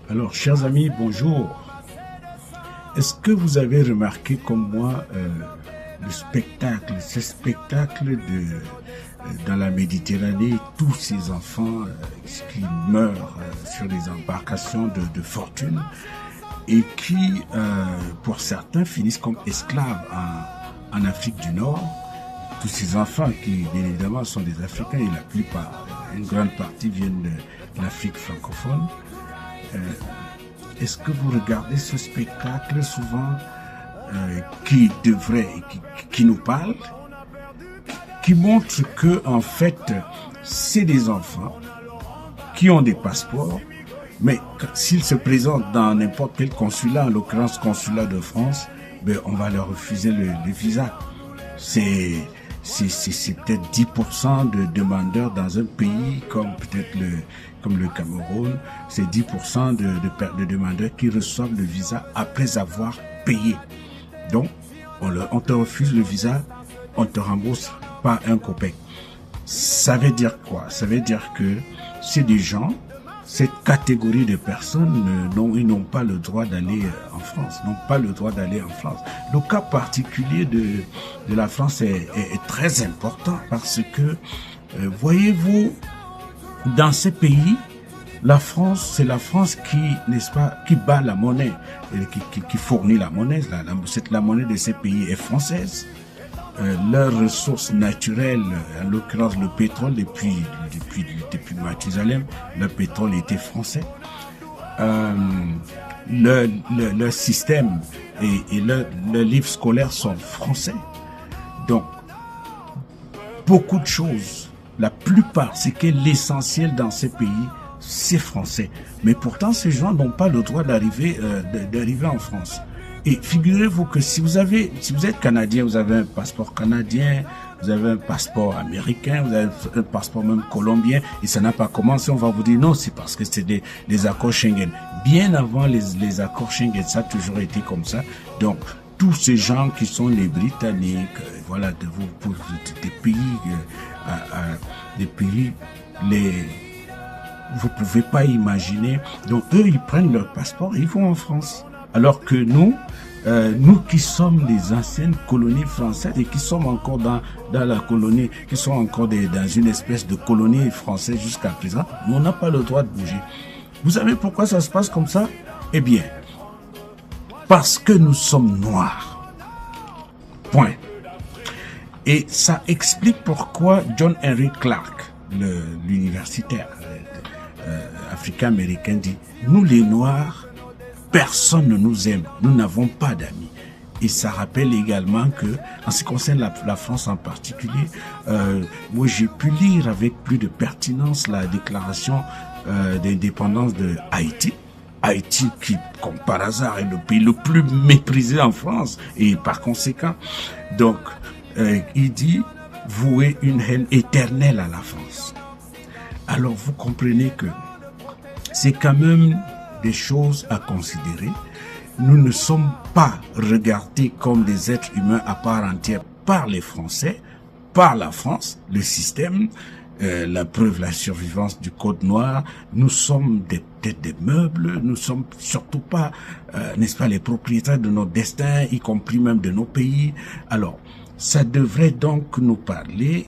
Alors, chers amis, bonjour. Est-ce que vous avez remarqué comme moi ce spectacle dans la Méditerranée, tous ces enfants qui meurent sur des embarcations de fortune et qui, pour certains, finissent comme esclaves en Afrique du Nord. Tous ces enfants qui, bien évidemment, sont des Africains et la plupart, une grande partie viennent de l'Afrique francophone. Est-ce que vous regardez ce spectacle souvent qui devrait, qui nous parle, qui montre que en fait c'est des enfants qui ont des passeports, mais s'ils se présentent dans n'importe quel consulat, en l'occurrence consulat de France, ben on va leur refuser le visa. C'est peut-être 10% de demandeurs dans un pays comme peut-être comme le Cameroun, c'est 10% de demandeurs qui reçoivent le visa après avoir payé. Donc, on te refuse le visa, on te rembourse pas un copec. Ça veut dire quoi? Ça veut dire que c'est des gens, cette catégorie de personnes, ils n'ont pas le droit d'aller en France, n'ont pas le droit d'aller en France. Le cas particulier de la France est très important parce que, voyez-vous, dans ces pays, la France, c'est la France qui, n'est-ce pas, qui bat la monnaie, qui fournit la monnaie. La monnaie de ces pays est française. Leurs ressources naturelles, en l'occurrence le pétrole, depuis Mathusalem, le pétrole était français. Leur système et leurs livres scolaires sont français. Donc, beaucoup de choses, la plupart, c'est que l'essentiel dans ces pays, c'est français. Mais pourtant, ces gens n'ont pas le droit d'arriver en France. Et figurez-vous que si vous êtes canadien, vous avez un passeport canadien, vous avez un passeport américain, vous avez un passeport même colombien, et ça n'a pas commencé, on va vous dire non, c'est parce que c'est des accords Schengen. Bien avant les accords Schengen, ça a toujours été comme ça. Donc, tous ces gens qui sont les Britanniques, voilà, des pays, vous pouvez pas imaginer. Donc, eux, ils prennent leur passeport et ils vont en France. Alors que nous qui sommes des anciennes colonies françaises et qui sommes encore dans la colonie, qui sont encore dans une espèce de colonie française jusqu'à présent, nous, on n'a pas le droit de bouger. Vous savez pourquoi ça se passe comme ça? Eh bien, parce que nous sommes noirs. Point. Et ça explique pourquoi John Henry Clark, l'universitaire africain-américain, dit « Nous les Noirs, personne ne nous aime, nous n'avons pas d'amis. » Et ça rappelle également que, en ce qui concerne la France en particulier, moi j'ai pu lire avec plus de pertinence la déclaration d'indépendance de Haïti. Haïti qui, comme par hasard, est le pays le plus méprisé en France et par conséquent, donc il dit vouer une haine éternelle à la France. Alors vous comprenez que c'est quand même des choses à considérer. Nous ne sommes pas regardés comme des êtres humains à part entière par les Français, par la France, le système, la preuve, la survivance du Code noir. Nous sommes peut-être des meubles, nous sommes surtout pas, n'est-ce pas, les propriétaires de notre destin, y compris même de nos pays. Alors, ça devrait donc nous parler